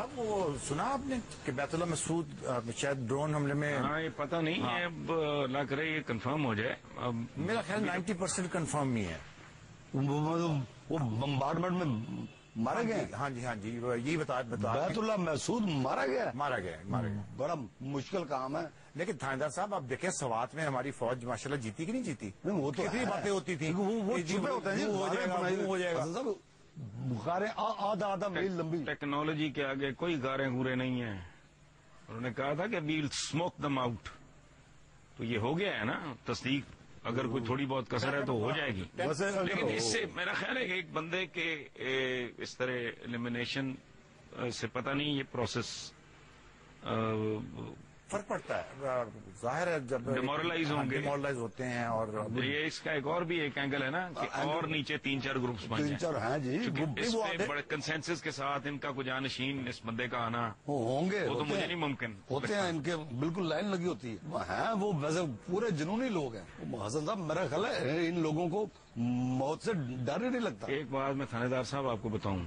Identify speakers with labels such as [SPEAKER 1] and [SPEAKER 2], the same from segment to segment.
[SPEAKER 1] صاحب وہ سنا آپ نے کہ بیت اللہ مسعود شاید ڈرون حملے میں؟
[SPEAKER 2] ہاں یہ پتہ نہیں ہے، اب اللہ کرے یہ کنفرم ہو جائے. اب
[SPEAKER 1] میرا خیال 90% کنفرم ہی ہے.
[SPEAKER 3] وہ بمبارڈمنٹ میں مارے گئے.
[SPEAKER 1] ہاں جی یہی بتا
[SPEAKER 3] بیت اللہ مسعود مارا گیا. بڑا مشکل کام ہے.
[SPEAKER 1] لیکن تھاندار صاحب آپ دیکھیں سوات میں ہماری فوج ماشاءاللہ جیتی کہ نہیں جیتی؟
[SPEAKER 3] وہ تو
[SPEAKER 1] کتنی باتیں ہوتی تھی،
[SPEAKER 3] وہ چھپے ہوتے ہیں.
[SPEAKER 1] وہ ہو جائے گا، وہ ہو جائے گا.
[SPEAKER 3] بخاریں آدھا میل لمبی.
[SPEAKER 2] ٹیکنالوجی کے آگے کوئی گارے گورے نہیں ہیں. انہوں نے کہا تھا کہ ویل اسموک دم آؤٹ، تو یہ ہو گیا ہے نا. تصدیق اگر کوئی تھوڑی بہت کسر ہے تو ہو جائے گی. لیکن اس سے میرا خیال ہے کہ ایک بندے کے اس طرح ایلیمینیشن سے پتہ نہیں یہ پروسیس
[SPEAKER 1] فرق پڑتا ہے. ظاہر ہے جب
[SPEAKER 2] ڈیمورلائز ہوں گے،
[SPEAKER 1] ڈیمورلائز ہوتے ہیں. اور
[SPEAKER 2] یہ اس کا ایک اور بھی ایک اینگل ہے نا کہ اور نیچے 3-4 گروپس بن جائیں.
[SPEAKER 3] 3-4 ہیں جی.
[SPEAKER 2] اس پہ بڑے کنسنسس کے ساتھ ان کا کوئی جانشین اس بندے کا آنا
[SPEAKER 3] ہوں گے.
[SPEAKER 2] وہ تو مجھے نہیں ممکن
[SPEAKER 3] ہوتے ہیں. ان کے بالکل لائن لگی ہوتی ہے. وہ ویسے پورے جنونی لوگ ہیں. حسن صاحب میرا خیال ہے ان لوگوں کو موت سے ڈر ہی نہیں لگتا.
[SPEAKER 2] ایک بات میں تھانے دار صاحب آپ کو بتاؤں،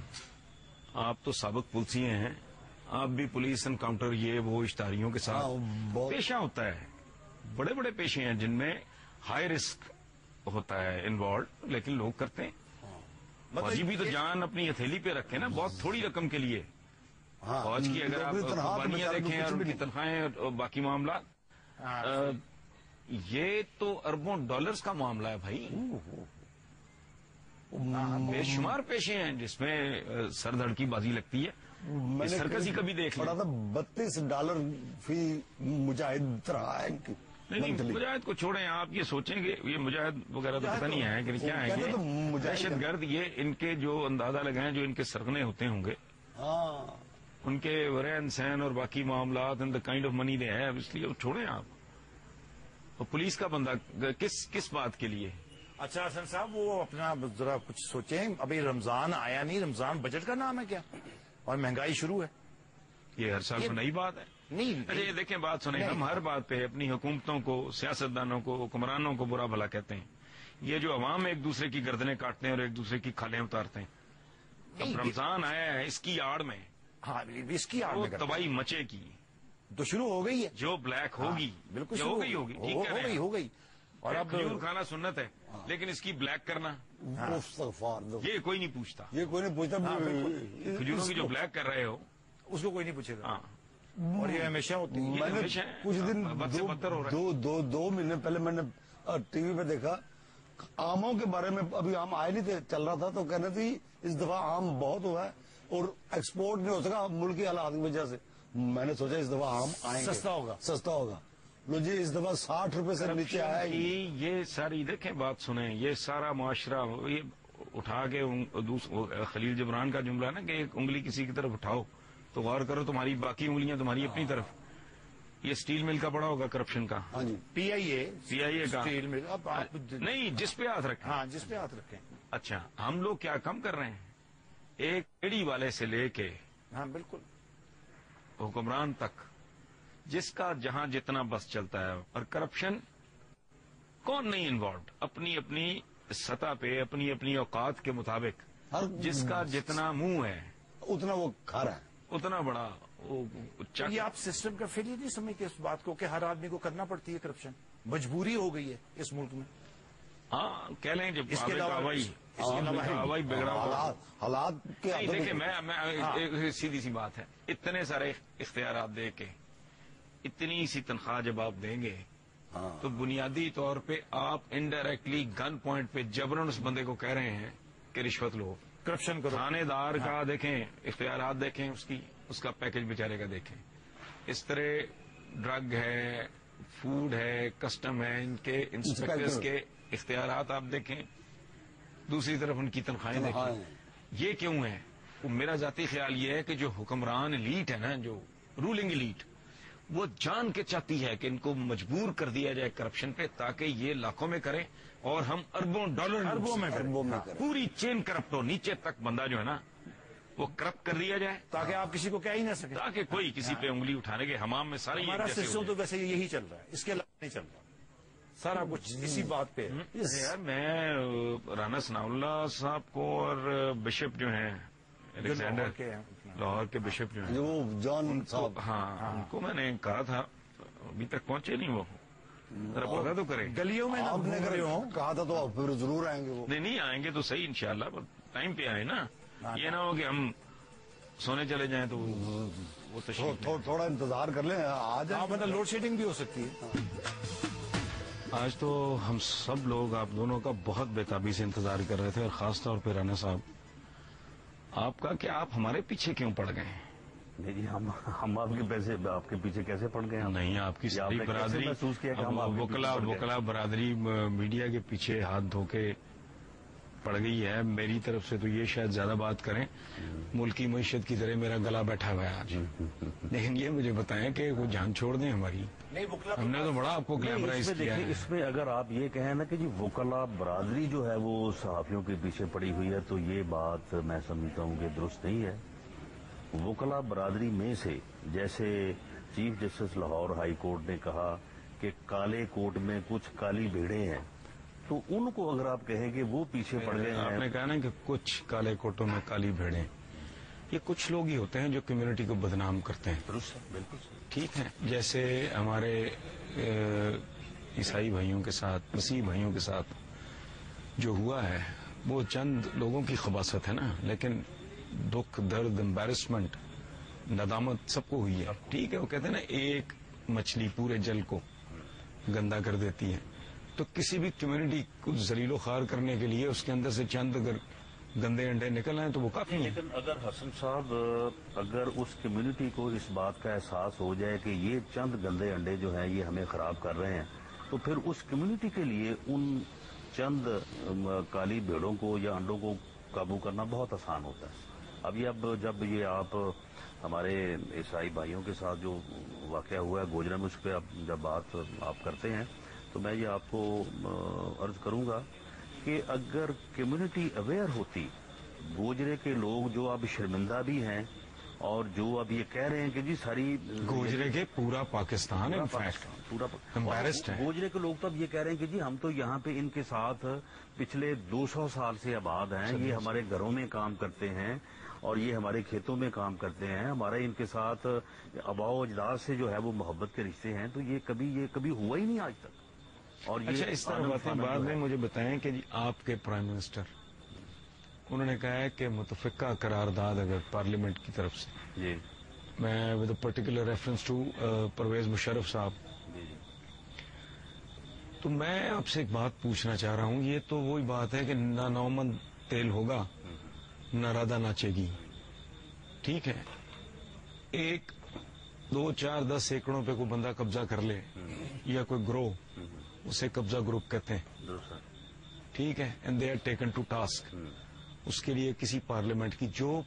[SPEAKER 2] آپ تو سابق پولیسیے ہیں، آپ بھی پولیس انکاؤنٹر یہ وہ اشتہاریوں کے ساتھ پیشہ ہوتا ہے. بڑے بڑے پیشے ہیں جن میں ہائی رسک ہوتا ہے انوالوڈ، لیکن لوگ کرتے ہیں. فوجی بھی تو جان اپنی ہتھیلی پہ رکھے نا بہت تھوڑی رقم کے لیے. فوج کی اگر آپ قربانیاں دیکھیں اور ان کی تنخواہیں اور باقی معاملات، یہ تو اربوں ڈالرز کا معاملہ ہے بھائی. بے شمار پیشے ہیں جس میں سر دھڑ کی بازی لگتی ہے. سرکس ہی کبھی دیکھ
[SPEAKER 3] پڑا تھا $32 فی مجاہد رہا ہے.
[SPEAKER 2] نہیں مجاہد کو چھوڑیں، آپ یہ سوچیں کہ یہ مجاہد وغیرہ تو پتہ نہیں ہے کہ کیا ہے. دہشت گرد یہ ان کے جو اندازہ لگائیں جو ان کے سرغنے ہوتے ہوں گے، ان کے رہن سہن اور باقی معاملات ان دا کائنڈ آف منی دے ہے. اس لیے چھوڑیں آپ. اور پولیس کا بندہ کس بات کے لیے؟
[SPEAKER 1] اچھا حسن صاحب وہ اپنا ذرا کچھ سوچیں. ابھی رمضان آیا نہیں. رمضان بجٹ کا نام ہے کیا؟ اور مہنگائی شروع ہے.
[SPEAKER 2] یہ ہر سال نئی بات ہے.
[SPEAKER 1] نہیں
[SPEAKER 2] یہ دیکھیں بات سنیں، ہم ہر بات پہ اپنی حکومتوں کو، سیاستدانوں کو، حکمرانوں کو برا بھلا کہتے ہیں. یہ جو عوام ایک دوسرے کی گردنیں کاٹتے ہیں اور ایک دوسرے کی کھالیں اتارتے ہیں. اب رمضان آیا ہے، اس کی آڑ میں
[SPEAKER 1] اس کی آڑ میں
[SPEAKER 2] تباہی مچے کی
[SPEAKER 1] تو شروع ہو گئی ہے.
[SPEAKER 2] جو بلیک ہوگی
[SPEAKER 1] بالکل
[SPEAKER 2] ہو
[SPEAKER 1] گئی. اور اب
[SPEAKER 2] کھجور کھانا سنت ہے، لیکن اس کی بلیک کرنا یہ کوئی نہیں پوچھتا. کھجوروں کی جو بلیک کر رہے ہو
[SPEAKER 1] اس کو کوئی نہیں پوچھے گا. اور یہ ہمیشہ ہوتی ہے.
[SPEAKER 3] میں نے کچھ دن دو مہینے پہلے میں نے ٹی وی پہ دیکھا آموں کے بارے میں. ابھی آم آئے نہیں تھے، چل رہا تھا تو کہنے تھی اس دفعہ آم بہت ہوا ہے اور ایکسپورٹ نہیں ہو سکا ملک کی حالات کی وجہ سے. میں نے سوچا اس دفعہ آم آئیں گے، سستا ہوگا. لو جی اس دفعہ 60 روپے سے نیچے آیا.
[SPEAKER 2] یہ ساری دیکھیں بات سنیں، یہ سارا معاشرہ یہ اٹھا کے خلیل جبران کا جملہ نا کہ ایک انگلی کسی کی طرف اٹھاؤ تو غور کرو تمہاری باقی انگلیاں تمہاری اپنی طرف. یہ اسٹیل مل کا پڑا ہوگا کرپشن کا.
[SPEAKER 1] پی آئی اے
[SPEAKER 2] کا
[SPEAKER 1] اسٹیل مل.
[SPEAKER 2] نہیں جس پہ ہاتھ رکھیں.
[SPEAKER 1] جس پہ ہاتھ رکھیں.
[SPEAKER 2] اچھا ہم لوگ کیا کم کر رہے ہیں؟ ایک ایڑی والے سے لے کے
[SPEAKER 1] بالکل
[SPEAKER 2] حکمران تک جس کا جہاں جتنا بس چلتا ہے. اور کرپشن کون نہیں انوالوڈ؟ اپنی اپنی سطح پہ اپنی اپنی اوقات کے مطابق جس کا جتنا منہ ہے
[SPEAKER 3] اتنا وہ کھا رہا ہے، اتنا بڑا.
[SPEAKER 1] یہ آپ سسٹم کا فیلئر نہیں سمجھتے اس بات کو کہ ہر آدمی کو کرنا پڑتی ہے کرپشن؟ مجبوری ہو گئی ہے اس ملک میں.
[SPEAKER 2] ہاں کہہ لیں جب
[SPEAKER 1] اس کے
[SPEAKER 2] ہوائی بگڑا
[SPEAKER 3] حالات کے.
[SPEAKER 2] دیکھیں میں سیدھی سی بات ہے، اتنے سارے اختیارات دے کے اتنی سی تنخواہ جب آپ دیں گے تو بنیادی طور پہ آپ انڈائریکٹلی گن پوائنٹ پہ جبرن اس بندے کو کہہ رہے ہیں کہ رشوت لو،
[SPEAKER 1] کرپشن کرو.
[SPEAKER 2] تھانے دار کا دیکھیں، اختیارات دیکھیں، اس کا پیکج بیچارے کا دیکھیں. اس طرح ڈرگ ہے، فوڈ ہے، کسٹم ہے، ان کے انسپیکٹرز کے اختیارات آپ دیکھیں. دوسری طرف ان کی تنخواہیں دیکھیں. یہ کیوں ہے؟ میرا ذاتی خیال یہ ہے کہ جو حکمران ایلیٹ ہے نا، جو رولنگ ایلیٹ، وہ جان کے چاہتی ہے کہ ان کو مجبور کر دیا جائے کرپشن پہ تاکہ یہ لاکھوں میں کریں اور ہم اربوں میں پوری چین کرپٹ ہو. نیچے تک بندہ جو ہے نا وہ کرپٹ کر دیا جائے
[SPEAKER 1] تاکہ آپ کسی کو کہہ ہی نہ سکیں،
[SPEAKER 2] تاکہ کوئی کسی پہ انگلی اٹھانے کے حمام میں سارے.
[SPEAKER 1] ہمارا سسٹم تو ویسے یہی چل رہا ہے، اس کے علاوہ نہیں چل رہا. سارا کچھ اسی بات پہ.
[SPEAKER 2] یار میں رانا ثناء اللہ صاحب کو اور بشپ جو ہیں الیگزینڈر लाहौर के बिशप जो
[SPEAKER 3] जो
[SPEAKER 2] हैं,
[SPEAKER 3] वो जॉन साहब,
[SPEAKER 2] हाँ उनको मैंने कहा था, अभी तक पहुंचे नहीं वो, जरा पता तो करें।
[SPEAKER 1] गलियों में ना
[SPEAKER 3] आपने
[SPEAKER 1] घूम रहे हो।
[SPEAKER 3] कहा था तो फिर जरूर आएंगे वो।
[SPEAKER 2] नहीं आएंगे तो सही इंशाल्लाह, पर टाइम पे आए ना, ये ना हो कि हम सोने चले जाएं तो वो तो
[SPEAKER 3] थोड़ा इंतजार कर लें, आ जाए।
[SPEAKER 1] हाँ, मतलब लोड शेडिंग भी हो सकती है।
[SPEAKER 2] आज तो हम सब लोग आप दोनों का बहुत बेताबी से इंतजार कर रहे थे, और खास तौर पे राना साहब आपका, कि आप हमारे पीछे क्यों पड़ गए?
[SPEAKER 4] नहीं जी, हम आपके पीछे कैसे पड़ गए?
[SPEAKER 2] नहीं, आपकी
[SPEAKER 4] ये
[SPEAKER 2] सारी
[SPEAKER 4] आपने कैसे
[SPEAKER 2] बरादरी,
[SPEAKER 4] महसूस किया कि हम आपके पीछे पड़ गए?
[SPEAKER 2] वकला बरादरी मीडिया के पीछे हाथ धो के पड़ गई है। मेरी तरफ से तो ये शायद ज्यादा बात करें, मुल्क की मईशत की तरह मेरा गला बैठा हुआ है आज। लेकिन ये मुझे बताएं कि वो जान छोड़ दें हमारी?
[SPEAKER 1] नहीं, वकला
[SPEAKER 2] हमने तो बड़ा आपको ग्लैमराइज
[SPEAKER 4] इसमें
[SPEAKER 2] किया
[SPEAKER 4] देखिए,
[SPEAKER 2] है।
[SPEAKER 4] इसमें अगर आप ये कहें ना कि जी वकला बरादरी जो है वो सहाफियों के पीछे पड़ी हुई है, तो ये बात मैं समझता हूँ कि दुरुस्त नहीं है। वकला बरादरी में से, जैसे chief justice Lahore high court ने कहा कि काले कोट में कुछ काली भेड़ें हैं, तो उनको अगर आप कहें कि वो पीछे पड़ गए
[SPEAKER 2] आपने
[SPEAKER 4] हैं,
[SPEAKER 2] कहा ना कि कुछ काले कोटों में काली भेड़ें, ये कुछ लोग ही होते हैं जो कम्युनिटी को बदनाम करते हैं।
[SPEAKER 4] बिल्कुल
[SPEAKER 2] ठीक है, जैसे हमारे ईसाई भाइयों के साथ, मसीह भाइयों के साथ जो हुआ है, वो चंद लोगों की खबासत है ना, लेकिन दुख, दर्द, एम्बैरसमेंट, नदामत सबको हुई है। ठीक है, वो कहते हैं ना, एक मछली पूरे जल को गंदा कर देती है। तो किसी भी कम्युनिटी को जलीलो खार करने के लिए उसके अंदर से चंद अगर गंदे अंडे निकल आए तो वो काफी है।
[SPEAKER 4] लेकिन अगर हसन साहब, अगर उस कम्युनिटी को इस बात का एहसास हो जाए कि ये चंद गंदे अंडे जो हैं ये हमें खराब कर रहे हैं, तो फिर उस कम्युनिटी के लिए उन चंद काली भेड़ों को या अंडों को काबू करना बहुत आसान होता है। अब जब ये आप हमारे ईसाई भाइयों के साथ जो वाकया हुआ है गोजरा में, उस पर जब बात आप करते हैं, तो मैं ये आपको अर्ज करूंगा कि अगर कम्युनिटी अवेयर होती, गोजरे के लोग जो अब शर्मिंदा भी हैं और जो अब ये कह रहे हैं कि जी सारी
[SPEAKER 2] गोजरे के पूरा पाकिस्तान है, इनफैक्ट
[SPEAKER 4] पूरा
[SPEAKER 2] एम्बैरेस्ड है।
[SPEAKER 4] गोजरे के लोग तो अब ये कह रहे हैं कि जी हम तो यहाँ पे इनके साथ पिछले 200 साल से आबाद हैं, ये हमारे घरों में काम करते हैं और ये हमारे खेतों में काम करते हैं, हमारे इनके साथ आबाओ अजदाद से जो है वो मोहब्बत के रिश्ते हैं, तो ये कभी हुआ ही नहीं आज तक। और ये
[SPEAKER 2] अच्छा, इस तरह बातें बाद में मुझे बताएं कि जी आपके प्राइम मिनिस्टर, उन्होंने कहा है कि मुतफिका करारदाद अगर पार्लियामेंट की तरफ से,
[SPEAKER 4] जी
[SPEAKER 2] मैं with particular reference to Pervez Musharraf साहब, तो मैं आपसे एक बात पूछना चाह रहा हूं। ये तो वही बात है कि ना नौमन तेल होगा ना राधा नाचेगी। ठीक है, 1, 2, 4, 10 एकड़ों पे कोई बंदा कब्जा कर ले या कोई ग्रोह, उसे कब्जा ग्रुप कहते हैं। ठीक है, and they are taken to task. उसके लिए किसी पार्लियामेंट की जो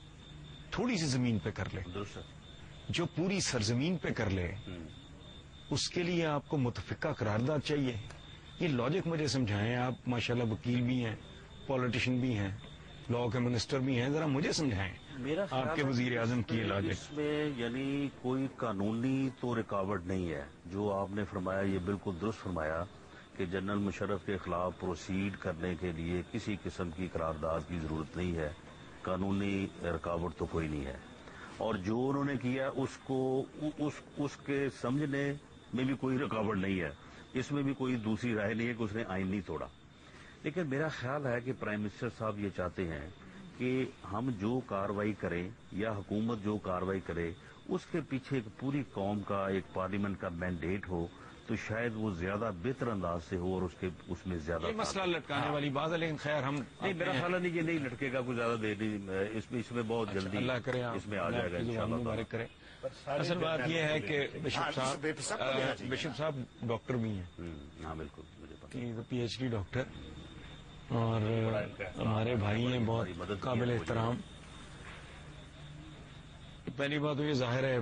[SPEAKER 2] थोड़ी सी जमीन पे कर ले, जो पूरी सरजमीन पे कर ले, उसके लिए आपको मुतफिका करारदाद चाहिए। ये लॉजिक मुझे समझाएं। आप माशाल्लाह वकील भी हैं, पॉलिटिशियन भी हैं, लॉ के मिनिस्टर भी हैं, जरा मुझे समझाएं
[SPEAKER 4] मेरा
[SPEAKER 2] आपके वजीर आजम की लॉजिक।
[SPEAKER 4] इसमें यानी कोई कानूनी तो रुकावट नहीं है। जो आपने फरमाया ये बिल्कुल दुरुस्त फरमाया कि जनरल मुशर्रफ के खिलाफ प्रोसीड करने के लिए किसी किस्म की करारदाद की जरूरत नहीं है, कानूनी रुकावट तो कोई नहीं है। और जो उन्होंने किया उसको उसके समझने में भी कोई रुकावट नहीं है, इसमें भी कोई दूसरी राय नहीं है कि उसने आइन नहीं तोड़ा। लेकिन मेरा ख्याल है कि प्राइम मिनिस्टर साहब ये चाहते हैं कि हम जो कार्रवाई करें या हुकूमत जो कार्रवाई करे उसके पीछे एक पूरी कौम का, एक पार्लियामेंट का मैंडेट हो, तो शायद वो ज्यादा बेहतर अंदाज से हो और उसमें ज्यादा
[SPEAKER 2] ये मसला लटकाने वाली बात है, लेकिन खैर हम
[SPEAKER 4] नहीं, मेरा ख्याल है नहीं, ये नहीं लटकेगा कुछ ज्यादा देर नहीं, इसमें बहुत जल्दी
[SPEAKER 2] अल्लाह करे
[SPEAKER 4] इसमें आ जाएगा इंशाल्लाह।
[SPEAKER 2] मुबारक करे। असल बात यह है कि बिशप साहब डॉक्टर भी हैं,
[SPEAKER 4] हाँ बिल्कुल, मुझे पता।
[SPEAKER 2] PhD डॉक्टर, और हमारे भाई हैं, बहुत काबिल एहतराम। पहली बात तो ये जाहिर है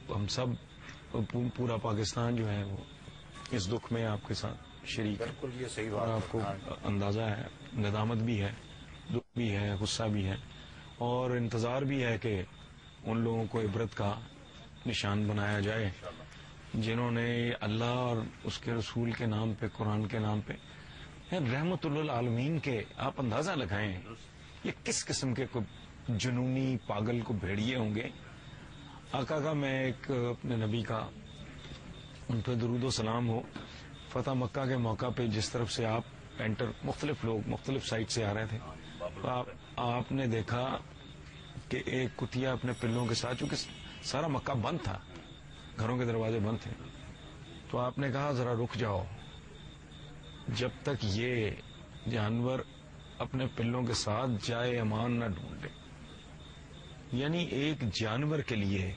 [SPEAKER 2] हम सब पूरा पाकिस्तान जो है वो इस दुख में आपके साथ शरीक है।
[SPEAKER 1] बिल्कुल, ये सही
[SPEAKER 2] और
[SPEAKER 1] बात
[SPEAKER 2] आपको अंदाजा है, नदामत भी है, दुख भी है, गुस्सा भी है, और इंतजार भी है कि उन लोगों को इबरत का निशान बनाया जाए जिन्होंने अल्लाह और उसके रसूल के नाम पे, कुरान के नाम पे, रहमतुल्लिल आलमीन के, आप अंदाजा लगाएं ये किस किस्म के कोई जुनूनी पागल को भेड़िए होंगे। आका का मैं एक अपने नबी का उन पर दरूद सलाम हो। फतह मक्का के मौका पे जिस तरफ से आप मुख्तलिफ लोग मुख्तलिफ साइड से आ रहे थे, तो आपने देखा कि एक कुतिया अपने पिल्लों के साथ, चूंकि सारा मक्का बंद था, घरों के दरवाजे बंद थे, तो आपने कहा जरा रुक जाओ, जब तक ये जानवर अपने पिल्लों के साथ जाए अमान न ढूंढे। यानी एक जानवर के लिए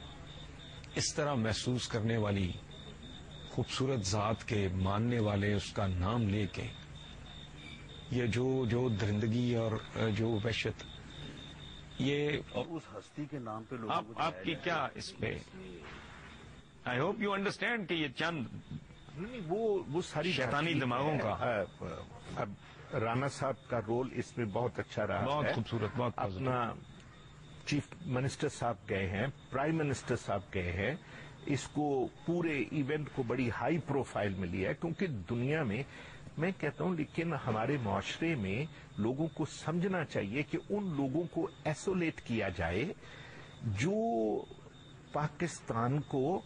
[SPEAKER 2] इस तरह महसूस करने वाली खूबसूरत जात के मानने वाले उसका नाम लेके ये जो दरिंदगी और जो वहशत, ये
[SPEAKER 4] और उस हस्ती के नाम पे लोगों को
[SPEAKER 2] आपकी क्या इस पे, आई होप यू अंडरस्टैंड कि ये चंद
[SPEAKER 5] नहीं, वो सारी
[SPEAKER 2] शैतानी दिमागों का।
[SPEAKER 5] अब राणा साहब का रोल इसमें बहुत अच्छा रहा है,
[SPEAKER 2] बहुत खूबसूरत, बहुत
[SPEAKER 5] अपना चीफ मिनिस्टर साहब गए हैं, प्राइम मिनिस्टर साहब गए हैं, इसको पूरे इवेंट को बड़ी हाई प्रोफाइल में लिया है, क्योंकि दुनिया में मैं कहता हूं, लेकिन हमारे माशरे में लोगों को समझना चाहिए कि उन लोगों को आइसोलेट किया जाए जो पाकिस्तान को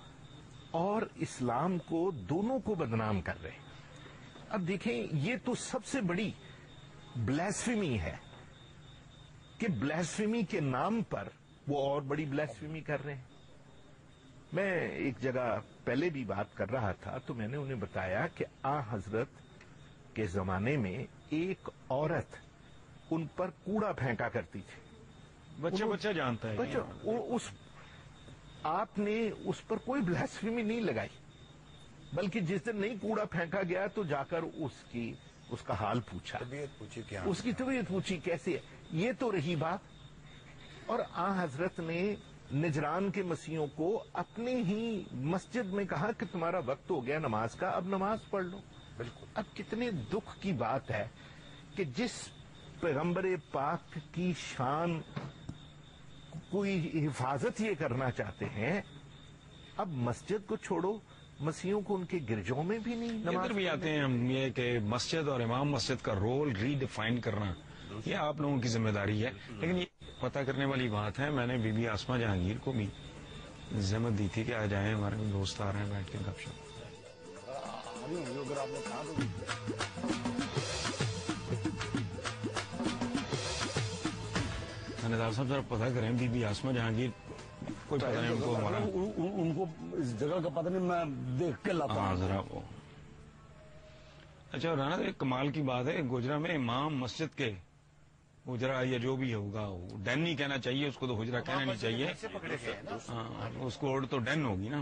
[SPEAKER 5] और इस्लाम को दोनों को बदनाम कर रहे हैं। अब देखें, ये तो सबसे बड़ी ब्लास्फेमी है कि ब्लास्फेमी के नाम पर वो और बड़ी ब्लास्फेमी कर रहे हैं। मैं एक जगह पहले भी बात कर रहा था तो मैंने उन्हें बताया कि हजरत के जमाने में एक औरत उन पर कूड़ा फेंका करती थी।
[SPEAKER 2] बच्चा जानता है
[SPEAKER 5] बच्चा, आपने उस पर कोई ब्लास्फेमी नहीं लगाई, बल्कि जिस दिन नहीं कूड़ा फेंका गया तो जाकर उसका हाल पूछा,
[SPEAKER 1] तबीयत पूछी क्या,
[SPEAKER 5] उसकी तबीयत पूछी कैसे है। ये तो रही बात। और हजरत ने निजरान के मसीहों को अपने ही मस्जिद में कहा कि तुम्हारा वक्त हो गया नमाज का, अब नमाज पढ़ लो।
[SPEAKER 1] बिल्कुल।
[SPEAKER 5] अब कितने दुख की बात है कि जिस पैगंबर पाक की शान कोई हिफाजत ये करना चाहते हैं, अब मस्जिद को छोड़ो, मसीहों को उनके गिरजों में भी नहीं नमाज
[SPEAKER 2] इधर भी आते हैं हम, ये कि मस्जिद और इमाम मस्जिद का रोल रीडिफाइन करना ये आप लोगों की जिम्मेदारी है। लेकिन ये पता करने वाली बात है, मैंने बीबी आसमा जहांगीर को भी जहमत दी थी कि आ जाएं, हमारे दोस्त आ रहे हैं, बैठ के गपशप। थानेदार साहब जरा पता करें, बीबी आसमा जहांगीर कोई पता नहीं उनको हमारा,
[SPEAKER 3] उनको इस जगह का पता नहीं, मैं देख के लाता हूं।
[SPEAKER 2] हाँ जरा वो। अच्छा राना, एक कमाल की बात है, गुजरा में इमाम मस्जिद के हुजरा या जो भी होगा, डैन नहीं कहना चाहिए उसको, तो हुजरा कहना नहीं चाहिए। हाँ, उसको और तो डैन होगी ना,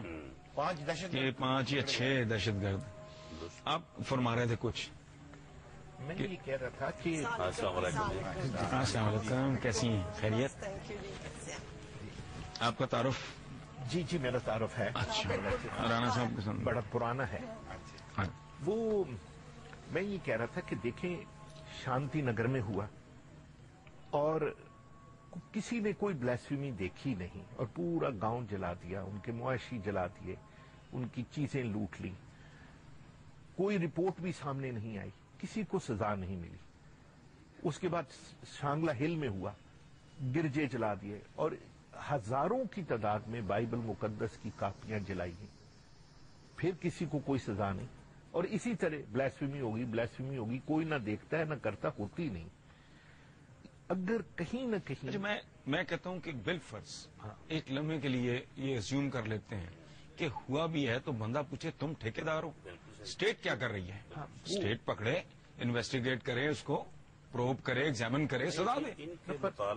[SPEAKER 2] 5 या 6 दहशतगर्द। आप फरमा रहे थे कुछ।
[SPEAKER 5] मैं ये कह रहा था कि
[SPEAKER 2] अस्सलाम वालेकुम, कैसी हैं, खैरियत? आपका तारुफ?
[SPEAKER 5] जी मेरा तारुफ है।
[SPEAKER 2] अच्छा, राना साहब के साथ
[SPEAKER 5] बड़ा पुराना है।
[SPEAKER 2] हाँ।
[SPEAKER 5] वो मैं ये कह रहा था कि देखें, शांति नगर में हुआ और किसी ने कोई ब्लास्फेमी देखी नहीं और पूरा गांव जला दिया, उनके मुआशी जला दिए, उनकी चीजें लूट ली, कोई रिपोर्ट भी सामने नहीं आई, किसी को सजा नहीं मिली। उसके बाद शांगला हिल में हुआ, गिरजे जला दिए और हजारों की तादाद में बाइबल मुकद्दस की कापियां जलाई गई, फिर किसी को कोई सजा नहीं। और इसी तरह ब्लास्फेमी होगी, कोई ना देखता है ना करता, होती नहीं। अगर कहीं न कहीं,
[SPEAKER 2] अच्छा, मैं कहता हूं कि बिलफर्ज एक लम्हे के लिए ये अज्यूम कर लेते हैं कि हुआ भी है, तो बंदा पूछे तुम ठेकेदार हो, स्टेट क्या कर रही है? स्टेट पकड़े, इन्वेस्टिगेट करे, उसको प्रोब करे, एग्जामिन करे, सजा दे।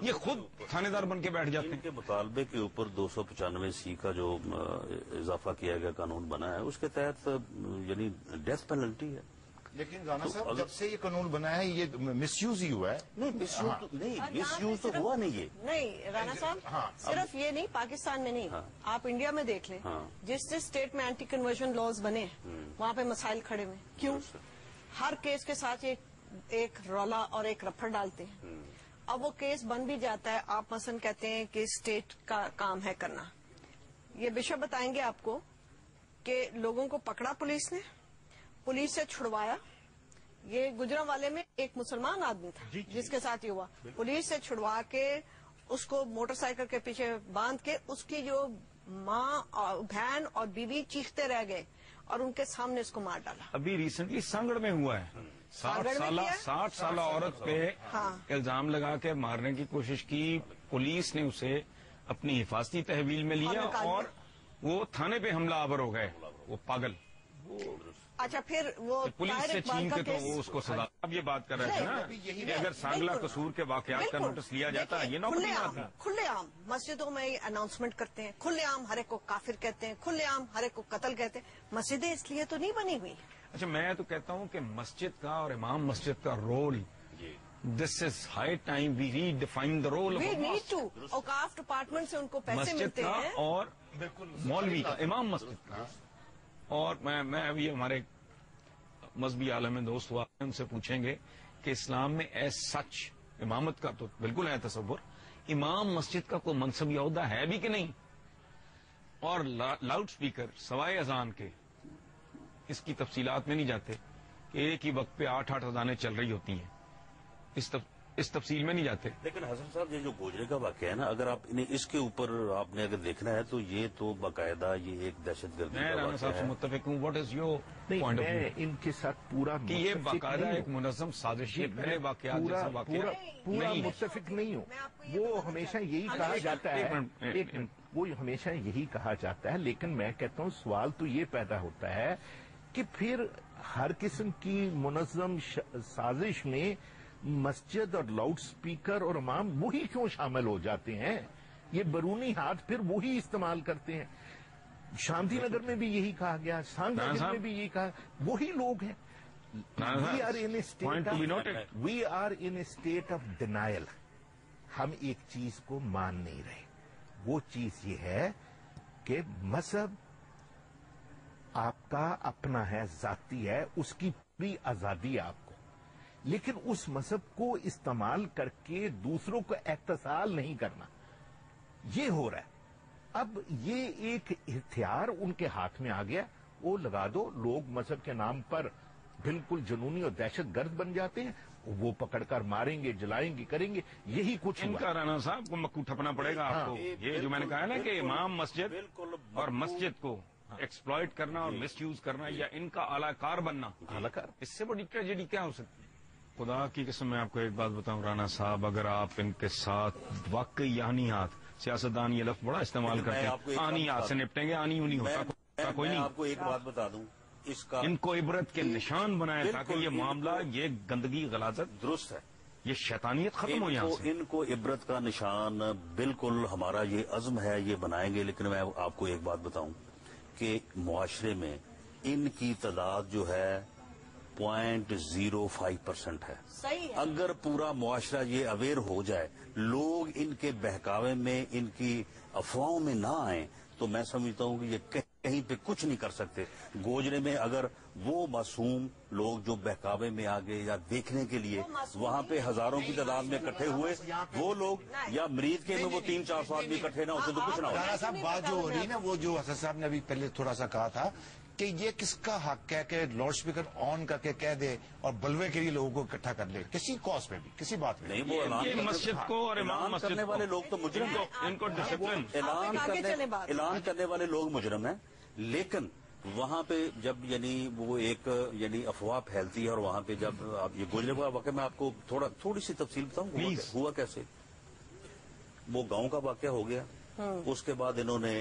[SPEAKER 2] ये खुद थानेदार बन के बैठ जाते हैं।
[SPEAKER 4] इनके मुतालबे के ऊपर 295C का जो इजाफा किया गया कानून बना है, उसके तहत यानी डेथ पेनल्टी है।
[SPEAKER 1] लेकिन राणा साहब, जब से ये कानून बना है ये मिसयूज ही हुआ है।
[SPEAKER 4] नहीं, मिसयूज तो हुआ नहीं। ये
[SPEAKER 6] नहीं राणा साहब, सिर्फ ये नहीं, पाकिस्तान में नहीं, आप इंडिया में देख लें, जिस स्टेट में एंटी कन्वर्जन लॉज बने वहाँ पे मसाइल खड़े हुए। क्यों? हर केस के साथ एक रौला और एक रफड़ डालते हैं। अब वो केस बन भी जाता है, आप मसलन कहते हैं कि स्टेट का काम है करना। ये बिशप बताएंगे आपको कि लोगों को पकड़ा पुलिस ने, पुलिस से छुड़वाया। ये गुजरांवाले में एक मुसलमान आदमी था जिसके साथ ये हुआ, पुलिस से छुड़वा के اس کو موٹر سائیکل کے پیچھے باندھ کے اس کی جو ماں اور بہن اور بیوی چیختے رہ گئے اور ان کے سامنے اس کو مار ڈالا.
[SPEAKER 2] ابھی ریسنٹلی سانگڑ میں ہوا ہے. 60 سالہ عورت پہ الزام لگا کے مارنے کی کوشش کی. پولیس نے اسے اپنی حفاظتی تحویل میں لیا اور وہ تھانے پہ حملہ آور ہو گئے. وہ پاگل.
[SPEAKER 6] اچھا پھر وہ
[SPEAKER 2] پولیس سے چھین کے تو وہ اس کو سزا. اب یہ بات کر رہے تھے نا کہ اگر سانگلا قصور کے واقعات کا نوٹس لیا جاتا ہے یہ نوکری بات ہے.
[SPEAKER 6] کھلے عام مسجدوں میں اناؤنسمنٹ کرتے ہیں, کھلے عام ہر ایک کو کافر کہتے ہیں, کھلے عام ہر ایک کو قتل کہتے ہیں. مسجدیں اس لیے تو نہیں بنی ہوئی.
[SPEAKER 2] اچھا میں تو کہتا ہوں کہ مسجد کا اور امام مسجد کا role, this is high time we redefine the role.
[SPEAKER 6] We need to. اوقاف ڈپارٹمنٹ سے ان کو پیسے
[SPEAKER 2] مسجد
[SPEAKER 6] ملتے
[SPEAKER 2] کا
[SPEAKER 6] ہیں
[SPEAKER 2] اور مولوی کا, امام مسجد کا. اور میں ابھی ہمارے مذہبی عالم میں دوست ہوا, ان سے پوچھیں گے کہ اسلام میں ایز سچ امامت کا تو بالکل ہے تصور, امام مسجد کا کوئی منصبی عہدہ ہے بھی کہ نہیں. اور لاؤڈ سپیکر سوائے اذان کے اس کی تفصیلات میں نہیں جاتے کہ ایک ہی وقت پہ 8 اذانیں چل رہی ہوتی ہیں, اس تفصیل میں نہیں جاتے.
[SPEAKER 4] لیکن حسن صاحب یہ جو گوجرے کا واقعہ ہے نا, اگر آپ انہیں اس کے اوپر آپ نے اگر دیکھنا ہے تو یہ تو باقاعدہ یہ ایک دہشت گردی
[SPEAKER 2] میں
[SPEAKER 4] کا
[SPEAKER 2] رانا
[SPEAKER 4] واقعہ
[SPEAKER 2] صاحب سے
[SPEAKER 4] ہے.
[SPEAKER 2] متفق ہوں. What is your point of
[SPEAKER 5] میں
[SPEAKER 2] ویو
[SPEAKER 5] ان کے ساتھ پورا
[SPEAKER 2] کہ یہ
[SPEAKER 5] متفق
[SPEAKER 2] باقاعدہ
[SPEAKER 5] نہیں
[SPEAKER 2] ایک
[SPEAKER 5] ہوں.
[SPEAKER 2] منظم سازش ہے, پہلے واقعات جیسا واقعہ
[SPEAKER 5] پورا
[SPEAKER 2] نہیں ہے.
[SPEAKER 5] متفق نہیں ہوں. وہ ہمیشہ یہی کہا جاتا ہے, ایک منٹ, وہ ہمیشہ یہی کہا جاتا ہے, لیکن میں کہتا ہوں سوال تو یہ پیدا ہوتا ہے کہ پھر ہر قسم کی منظم سازش میں مسجد اور لاؤڈ سپیکر اور امام وہی کیوں شامل ہو جاتے ہیں؟ یہ بیرونی ہاتھ پھر وہی استعمال کرتے ہیں. شانتی نگر میں بھی یہی کہا گیا, سانگ نگر میں بھی یہی کہا, وہی لوگ ہیں. We are in a state of denial. ہم ایک چیز کو مان نہیں رہے. وہ چیز یہ ہے کہ مذہب آپ کا اپنا ہے, ذاتی ہے, اس کی پوری آزادی ہے آپ کو, لیکن اس مذہب کو استعمال کر کے دوسروں کو اتصال نہیں کرنا. یہ ہو رہا ہے. اب یہ ایک ہتھیار ان کے ہاتھ میں آ گیا, وہ لگا دو. لوگ مذہب کے نام پر بالکل جنونی اور دہشت گرد بن جاتے ہیں, وہ پکڑ کر ماریں گے, جلائیں گے, کریں گے. یہی کچھ
[SPEAKER 2] ان کا رانا صاحب کو مکو ٹھپنا پڑے گا آپ کو. یہ جو میں نے کہا نا کہ امام مسجد اور مسجد کو ایکسپلائٹ کرنا اور مس یوز کرنا یا ان کا اعلی کار بننا, اس سے بڑی ٹریجڈی کیا ہو سکتی ہے؟ خدا کی قسم میں آپ کو ایک بات بتاؤں رانا صاحب, اگر آپ ان کے ساتھ واقعی آنی ہاتھ, سیاستدان یہ لفظ بڑا استعمال کرتے ہیں, آنی ہاتھ سے نپٹیں گے, آنی نہیں ہوتا کوئی نہیں.
[SPEAKER 4] آپ کو ایک بات بتا دوں, اس کا
[SPEAKER 2] ان کو عبرت کے نشان بنائے تاکہ یہ معاملہ, یہ گندگی غلاظت
[SPEAKER 4] درست ہے,
[SPEAKER 2] یہ شیطانیت ختم ہو یہاں سے.
[SPEAKER 4] ان کو عبرت کا نشان بالکل ہمارا یہ عزم ہے, یہ بنائیں گے. لیکن میں آپ کو ایک بات بتاؤں کہ معاشرے میں ان کی تعداد جو ہے 0.05% ہے.
[SPEAKER 6] صحیح ہے.
[SPEAKER 4] اگر پورا معاشرہ یہ اویئر ہو جائے, لوگ ان کے بہکاوے میں, ان کی افواہوں میں نہ آئیں, تو میں سمجھتا ہوں کہ یہ کہیں پہ کچھ نہیں کر سکتے. گوجرے میں اگر وہ معصوم لوگ جو بہکاوے میں آ گئے یا دیکھنے کے لیے وہاں پہ ہزاروں کی تعداد میں اکٹھے ہوئے, وہ لوگ یا مریض کے میں وہ 300-400 آدمی اکٹھے نہ ہوتے تو کچھ نہ ہوتا.
[SPEAKER 1] رانا صاحب بات جو ہو رہی ہے نا, وہ جو حسن صاحب نے ابھی پہلے تھوڑا سا کہا تھا کہ یہ کس کا حق ہے کہ لاؤڈ اسپیکر آن کر کے کہہ دے اور بلوے کے لیے لوگوں کو اکٹھا کر لے, کسی کاز پہ بھی, کسی بات میں
[SPEAKER 4] نہیں. وہ
[SPEAKER 2] یہ مسجد کو اور امام مسجد
[SPEAKER 4] کرنے والے لوگ تو مجرم ہیں,
[SPEAKER 2] ان کو ڈسپلن,
[SPEAKER 4] اعلان کرنے والے لوگ مجرم ہیں. لیکن وہاں پہ جب یعنی وہ ایک یعنی افواہ پھیلتی ہے, اور وہاں پہ جب آپ یہ گوجرے کا واقعہ, میں آپ کو تھوڑی سی تفصیل بتاؤں ہوا کیسے. وہ گاؤں کا واقعہ ہو گیا, اس کے بعد انہوں نے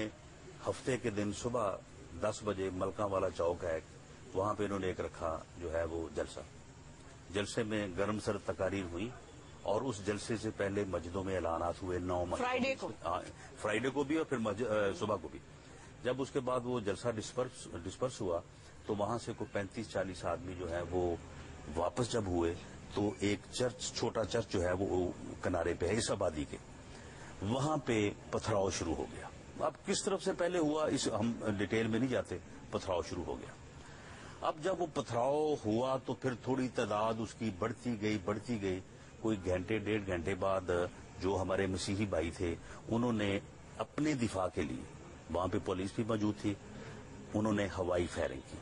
[SPEAKER 4] ہفتے کے دن صبح 10 بجے ملکہ والا چوک ہے, وہاں پہ انہوں نے ایک رکھا جو ہے وہ جلسہ. جلسے میں گرم سرد تقاریر ہوئی, اور اس جلسے سے پہلے مسجدوں میں اعلانات ہوئے 9 فرائیڈے کو بھی اور پھر صبح کو بھی. جب اس کے بعد وہ جلسہ ڈسپرس ہوا تو وہاں سے کوئی 35-40 آدمی جو ہے وہ واپس جب ہوئے تو ایک چرچ, چھوٹا چرچ جو ہے وہ کنارے پہ ہے اس آبادی کے, وہاں پہ پتھراؤ شروع ہو گیا. اب کس طرف سے پہلے ہوا اس ہم ڈیٹیل میں نہیں جاتے, پتھراؤ شروع ہو گیا. اب جب وہ پتھراؤ ہوا تو پھر تھوڑی تعداد اس کی بڑھتی گئی. کوئی گھنٹے 1.5 گھنٹے بعد جو ہمارے مسیحی بھائی تھے انہوں نے اپنے دفاع کے لیے, وہاں پہ پولیس بھی موجود تھی, انہوں نے ہوائی فائرنگ کی.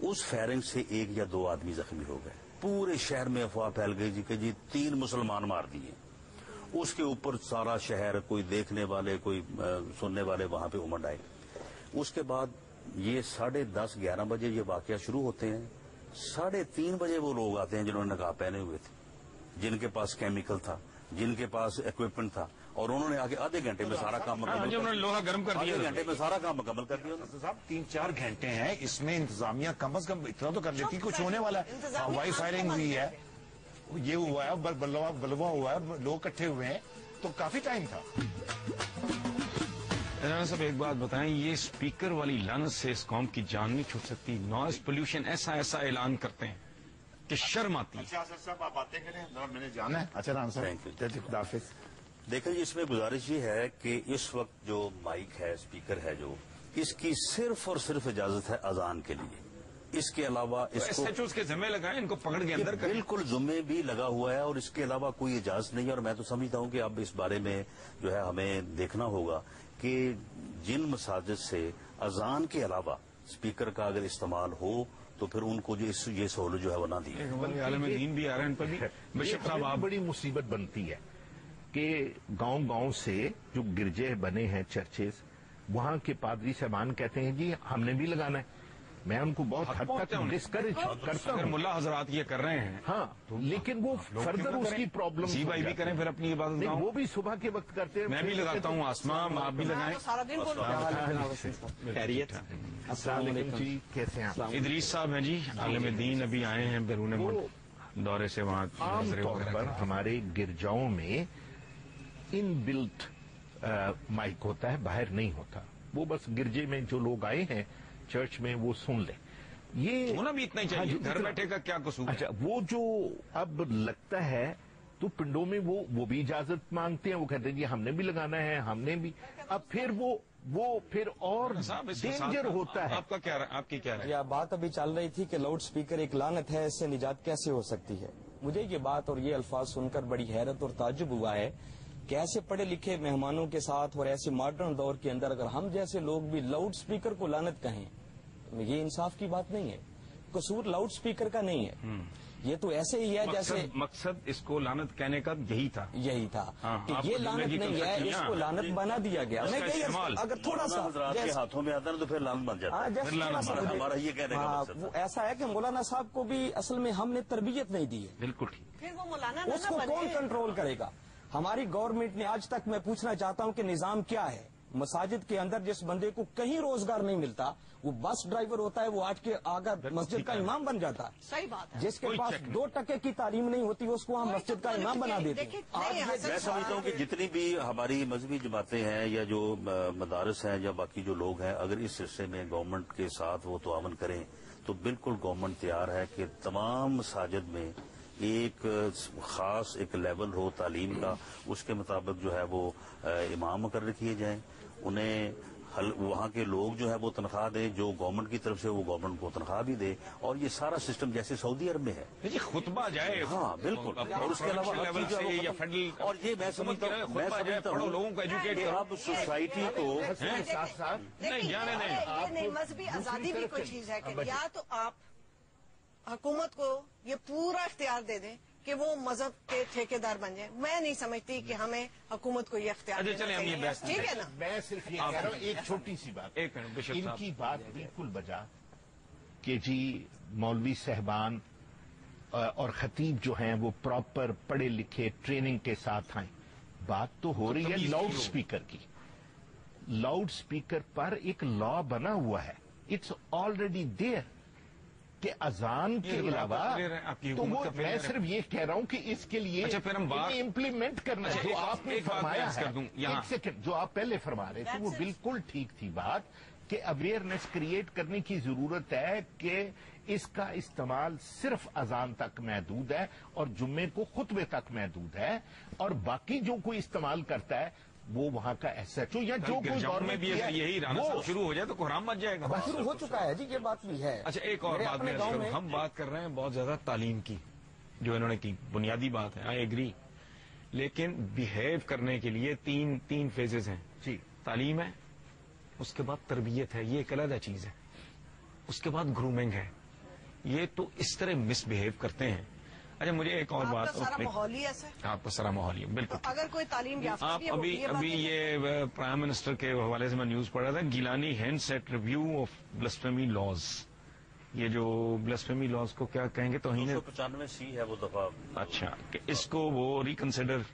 [SPEAKER 4] اس فائرنگ سے 1 یا 2 آدمی زخمی ہو گئے. پورے شہر میں افواہ پھیل گئی کہ جی 3 مسلمان مار دیے. اس کے اوپر سارا شہر، کوئی دیکھنے والے، کوئی سننے والے وہاں پہ امنڈ آئے. اس کے بعد یہ 10:30-11 بجے یہ واقعہ شروع ہوتے ہیں. 3:30 بجے وہ لوگ آتے ہیں جنہوں نے نقاب پہنے ہوئے تھے، جن کے پاس کیمیکل تھا، جن کے پاس اکوپمنٹ تھا، اور انہوں نے آگے آدھے گھنٹے میں سارا کام مکمل
[SPEAKER 2] انہوں نے لوہا گرم کر دیا.
[SPEAKER 4] آدھے گھنٹے میں سارا کام مکمل کر دیا.
[SPEAKER 1] صاحب 3-4 گھنٹے ہیں، اس میں انتظامیہ کم از کم اتنا تو کر لیتی. کچھ ہونے والا ہے، ہوائی فائرنگ ہوئی ہے، یہ ہوا ہے، بلوا ہوا ہے، لوگ اکٹھے ہوئے ہیں، تو کافی ٹائم تھا.
[SPEAKER 2] رانا صاحب ایک بات بتائیں، یہ اسپیکر والی لعنت سے اس قوم کی جان نہیں چھوٹ سکتی. نوائز پولوشن ایسا اعلان کرتے ہیں کہ شرم آتی ہے.
[SPEAKER 1] اچھا صاحب آپ باتیں کریں، میں نے جانا ہے. اچھا رام صاحب خدا حافظ.
[SPEAKER 4] دیکھیں جی، اس میں گزارش یہ ہے کہ اس وقت جو مائک ہے، اسپیکر ہے جو، اس کی صرف اور صرف اجازت ہے اذان کے لیے. اس کے علاوہ اس کو
[SPEAKER 2] SHO کے ذمہ لگائیں، ان کو پکڑ کے اندر کریں.
[SPEAKER 4] بالکل ذمے بھی لگا ہوا ہے، اور اس کے علاوہ کوئی اجازت نہیں ہے. اور میں تو سمجھتا ہوں کہ اب اس بارے میں جو ہے ہمیں دیکھنا ہوگا کہ جن مساجد سے اذان کے علاوہ اسپیکر کا اگر استعمال ہو تو پھر ان کو یہ سہولت جو ہے وہ نہ دی.
[SPEAKER 2] عالم دین بھی آ رہے ہیں ان پر بھی. بشپ صاحب آپ
[SPEAKER 5] بڑی مصیبت بنتی ہے کہ گاؤں سے جو گرجے بنے ہیں، چرچز، وہاں کے پادری صاحبان کہتے ہیں جی ہم نے بھی لگانا ہے. میں ان کو بہت حد تک ڈسکریج کرتا
[SPEAKER 2] اگر
[SPEAKER 5] ہوں.
[SPEAKER 2] ملا حضرات یہ کر رہے ہیں،
[SPEAKER 5] ہاں، لیکن وہ فردر اس کی پرابلم
[SPEAKER 2] جی بھائی بھی کریں پھر اپنی عبادت گاؤں.
[SPEAKER 5] وہ بھی صبح کے وقت کرتے ہیں.
[SPEAKER 2] میں بھی لگاتا ہوں، آسمان آپ بھی لگائیں.
[SPEAKER 6] سارا دن
[SPEAKER 5] خیریت. السلام علیکم جی، کیسے ہیں آپ؟
[SPEAKER 2] ادریس صاحب ہیں جی، عالم دین، ابھی آئے ہیں بیرون ملک دورے سے. وہاں
[SPEAKER 5] عام طور پر ہمارے گرجاؤں میں ان بلٹ مائک ہوتا ہے، باہر نہیں ہوتا. وہ بس گرجے میں جو لوگ آئے ہیں چرچ میں وہ سن لیں. یہ
[SPEAKER 2] ہونا بھی اتنا ہی چاہیے، گھر بیٹھے کا کیا قصور ہے؟
[SPEAKER 5] اچھا، وہ جو اب لگتا ہے تو پنڈوں میں وہ بھی اجازت مانگتے ہیں. وہ کہتے ہیں جی ہم نے بھی لگانا ہے، ہم نے بھی. اب پھر وہ پھر اور ڈینجر ہوتا ہے.
[SPEAKER 2] آپ کا کیا آپ کی کیا رائے؟
[SPEAKER 7] یہ بات ابھی چل رہی تھی کہ لاؤڈ سپیکر ایک لعنت ہے، اس سے نجات کیسے ہو سکتی ہے. مجھے یہ بات اور یہ الفاظ سن کر بڑی حیرت اور تعجب ہوا ہے کہ ایسے پڑھے لکھے مہمانوں کے ساتھ اور ایسے ماڈرن دور کے اندر اگر ہم جیسے لوگ بھی لاؤڈ سپیکر کو لعنت کہیں، یہ انصاف کی بات نہیں ہے. قصور لاؤڈ سپیکر کا نہیں ہے، یہ تو ایسے ہی ہے جیسے
[SPEAKER 2] مقصد اس کو لعنت کہنے کا یہی تھا
[SPEAKER 7] کہ یہ لعنت نہیں ہے، اس کو لعنت بنا دیا گیا. میں اگر تھوڑا سا
[SPEAKER 4] حضرات کے ہاتھوں میں آتا ہے تو پھر لعنت بن جاتا ہے. ہمارا یہ کہنے کا مقصد
[SPEAKER 7] وہ ایسا ہے کہ مولانا صاحب کو بھی اصل میں ہم نے تربیت نہیں دی ہے.
[SPEAKER 2] بالکل ٹھیک.
[SPEAKER 6] پھر وہ مولانا
[SPEAKER 7] اس کو کون کنٹرول کرے گا؟ ہماری گورنمنٹ نے آج تک، میں پوچھنا چاہتا ہوں کہ نظام کیا ہے مساجد کے اندر؟ جس بندے کو کہیں روزگار نہیں ملتا، وہ بس ڈرائیور ہوتا ہے، وہ آج کے آگے مسجد کا امام بن جاتا ہے.
[SPEAKER 6] صحیح بات ہے.
[SPEAKER 7] جس کے پاس 2% کی تعلیم نہیں ہوتی اس کو ہم مسجد کا امام بنا دیتے ہیں.
[SPEAKER 4] میں سمجھتا ہوں کہ جتنی بھی ہماری مذہبی جماعتیں ہیں یا جو مدارس ہیں یا باقی جو لوگ ہیں، اگر اس سلسلے میں گورنمنٹ کے ساتھ وہ تعاون کریں تو بالکل گورنمنٹ تیار ہے کہ تمام مساجد میں ایک خاص ایک لیول ہو تعلیم کا، اس کے مطابق جو ہے وہ امام مقرر کیے جائیں. انہیں وہاں کے لوگ جو ہے وہ تنخواہ دے، جو گورنمنٹ کی طرف سے وہ گورنمنٹ کو تنخواہ بھی دے. اور یہ سارا سسٹم جیسے سعودی عرب میں ہے،
[SPEAKER 2] خطبہ جائے.
[SPEAKER 4] ہاں بالکل. اور اس کے علاوہ اور یہ میں سمجھتا ہوں
[SPEAKER 2] لوگوں کو ایجوکیٹ
[SPEAKER 4] اب سوسائٹی کو
[SPEAKER 6] نہیں، مذہبی آزادی بھی کوئی چیز ہے کہ یا تو آپ حکومت کو یہ پورا اختیار دے دیں کہ وہ مذہب کے ٹھیکیدار بن جائیں. میں نہیں سمجھتی کہ ہمیں حکومت کو یہ اختیار دینا چاہیے. ٹھیک ہے نا؟
[SPEAKER 5] میں صرف یہ کہہ رہا ہوں ایک چھوٹی سی بات. ان کی بات بالکل بجا کہ جی مولوی صاحبان اور خطیب جو ہیں وہ پراپر پڑھے لکھے ٹریننگ کے ساتھ آئیں. بات تو ہو رہی ہے لاؤڈ سپیکر کی. لاؤڈ سپیکر پر ایک لا بنا ہوا ہے، اٹس آلریڈی دیئر کہ اذان کے علاوہ. تو وہ میں صرف یہ کہہ رہا ہوں کہ اس کے لیے امپلیمنٹ کرنا ہے. جو آپ نے فرمایا ہے، ایک سیکنڈ، جو آپ پہلے فرما رہے تھے وہ بالکل ٹھیک تھی بات کہ اویئرنیس کریٹ کرنے کی ضرورت ہے کہ اس کا استعمال صرف اذان تک محدود ہے اور جمعے کو خطبے تک محدود ہے، اور باقی جو کوئی استعمال کرتا ہے وہ وہاں کا SHO یا جو کوئی
[SPEAKER 2] میں بھی یہی رانا صاحب شروع ہو جائے تو کوحرام مچ جائے گا.
[SPEAKER 7] شروع ہو چکا ہے جی، یہ بات بھی ہے.
[SPEAKER 2] اچھا ایک اور بات میں ہم بات کر رہے ہیں بہت زیادہ تعلیم کی جو انہوں نے کی، بنیادی بات ہے، آئی ایگری. لیکن بیہیو کرنے کے لیے تین فیزز ہیں جی. تعلیم ہے، اس کے بعد تربیت ہے، یہ ایک علیحدہ چیز ہے. اس کے بعد گرومنگ ہے. یہ تو اس طرح مس بیہیو کرتے ہیں. अच्छा, मुझे एक और बात,
[SPEAKER 6] आपका सारा माहौल ही ऐसा है,
[SPEAKER 2] आपका सारा माहौल ही बिल्कुल।
[SPEAKER 6] तो अगर कोई तालीम याफ्ता
[SPEAKER 2] आप
[SPEAKER 6] भी है, वो
[SPEAKER 2] अभी ये प्राइम मिनिस्टर के हवाले से मैं न्यूज पढ़ रहा था, Gilani hints at review of blasphemy laws. ये जो ब्लास्फेमी लॉज को क्या कहेंगे, तो
[SPEAKER 4] 295C है वो दफा।
[SPEAKER 2] अच्छा, कि इसको वो रिकंसिडर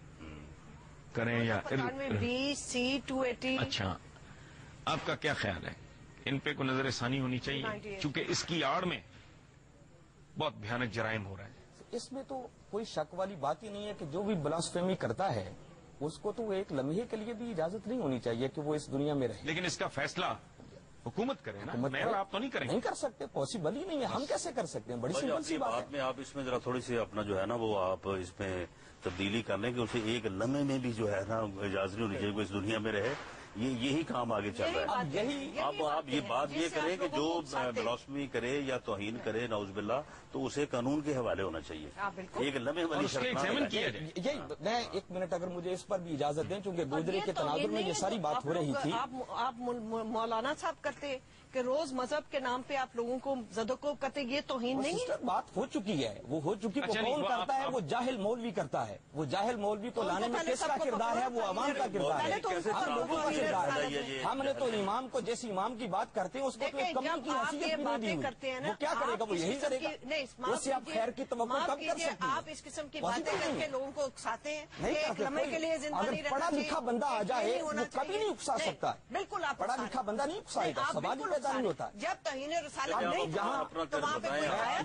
[SPEAKER 2] करें या
[SPEAKER 6] 95B, 280।
[SPEAKER 2] अच्छा, आपका क्या ख्याल है, इन पे कोई नजर षानी होनी चाहिए, क्योंकि इसकी आड़ में बहुत भयानक जराइम हो रहा है।
[SPEAKER 7] इसमें तो कोई शक वाली बात ही नहीं है कि जो भी ब्लास्फेमी करता है उसको तो एक लम्हे के लिए भी इजाजत नहीं होनी चाहिए कि वो इस दुनिया में रहे।
[SPEAKER 2] लेकिन इसका फैसला हुकूमत करे ना, मेयर आप तो नहीं करेंगे।
[SPEAKER 7] नहीं कर सकते, पॉसिबल ही नहीं है, हम कैसे कर सकते हैं, बड़ी सिंपल सी बात है।
[SPEAKER 4] में आप इसमें जरा थोड़ी सी अपना जो है ना वो आप इसमें तब्दीली कर लें कि उसे एक लम्हे में भी जो है ना इजाजत नहीं होनी चाहिए वो इस दुनिया में रहे। यही काम आगे चल रहा है। अब आप ये बात ये करें कि जो ब्लास्फेमी करे या तौहीन करे नाउज़ुबिल्लाह, तो उसे कानून के हवाले होना चाहिए। एक लम्हे वाली
[SPEAKER 7] यही मैं 1 मिनट अगर मुझे इस पर भी इजाजत दें, क्योंकि गुजरे के तनाजुर में ये सारी बात हो रही थी।
[SPEAKER 6] आप मौलाना साहब करते कि रोज मजहब के नाम पे आप लोगों को ज़दोकोब करते, ये तौहीन नहीं है।
[SPEAKER 7] बात हो चुकी है, वो हो चुकी। वो कौन करता है? वो जाहिल मौलवी करता है। वो जाहिल मौलवी को लाने में किसका किरदार है? वो अवाम का किरदार है, हम लोगों का किरदार है। हमने तो इमाम को जिस इमाम की बात करते हैं उसको तो एक कमी की हैसियत भी नहीं दी हुई। वो क्या करेगा? वो यही करेगा। उससे आप खैर की तवक्कुल कब कर सकते हैं?
[SPEAKER 6] आप इस किस्म की बातें करके लोगों को उकसाते हैं।
[SPEAKER 7] नहीं करते। अगर पढ़ा लिखा बंदा आ जाए वो कभी नहीं उकसा सकता।
[SPEAKER 6] बिल्कुल, आप
[SPEAKER 7] पढ़ा लिखा बंदा नहीं उकसाएगा, सवाल ही पैदा नहीं होता।
[SPEAKER 6] जब तहीन रसालत नहीं था तो वहाँ पे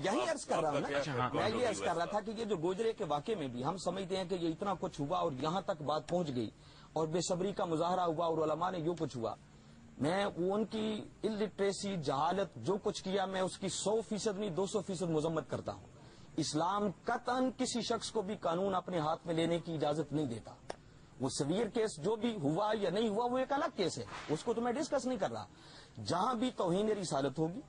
[SPEAKER 7] यही अर्ज कर रहा हूँ ना, मैं ये अर्ज कर रहा था कि ये जो गोजरे के वाक़े में भी हम समझते हैं कि ये इतना कुछ हुआ और यहाँ तक बात पहुँच गई और बेसब्री का मुजाहरा हुआ और उलमा ने यूँ कुछ हुआ। मैं वो उनकी इलिटरेसी, जहालत, जो कुछ किया मैं उसकी 100% नहीं 200% मजम्मत करता हूँ। इस्लाम कतन किसी शख्स को भी कानून अपने हाथ में लेने की इजाजत नहीं देता। वो सवीर केस जो भी हुआ या नहीं हुआ वो एक अलग केस है, उसको तो मैं डिस्कस नहीं कर रहा। जहां भी तौहीन रिसालत होगी,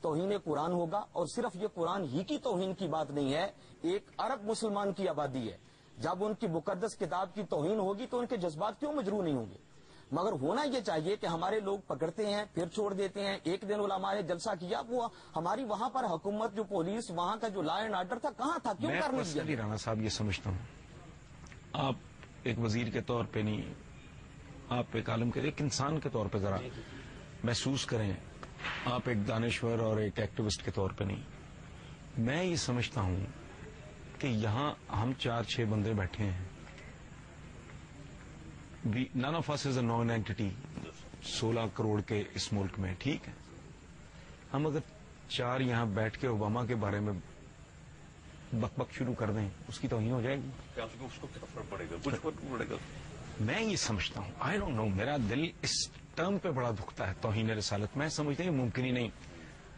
[SPEAKER 7] तौहीन कुरान होगा, और सिर्फ ये कुरान ही की तौहीन की बात नहीं है, एक अरब मुसलमान की आबादी है। जब उनकी मुकद्दस किताब की तौहीन होगी तो उनके जज्बात क्यों मजरू नहीं होंगे? मगर होना ये चाहिए कि हमारे लोग पकड़ते हैं फिर छोड़ देते हैं। एक दिन उलमा ने जलसा किया, वो हमारी वहां पर हुकूमत, जो पुलिस, वहां का जो लॉ एंड ऑर्डर था, कहाँ था? क्यों करने दिया?
[SPEAKER 2] राणा साहब, ये समझता हूँ आप एक वजीर के तौर पे नहीं, आप एक आलम के, एक इंसान के तौर पे जरा महसूस करें, आप एक दानिश्वर और एक एक्टिविस्ट के तौर पे नहीं। मैं ये समझता हूं कि यहां हम 4-6 बंदे बैठे हैं, none of us is a nonentity 16 crore के इस मुल्क में, ठीक है। हम अगर 4 यहां बैठ के ओबामा के बारे में बकबक शुरू कर दें, उसकी तौहीन हो जाएगी।
[SPEAKER 4] उसको क्या फर्क पड़ेगा? कुछ फर्क पड़ेगा?
[SPEAKER 2] मैं ये समझता हूँ, आई डोंट नो, मेरा दिल इस टर्म पे बड़ा दुखता है, तौहीन रिसालत। मैं समझता हूँ मुमकिन ही नहीं।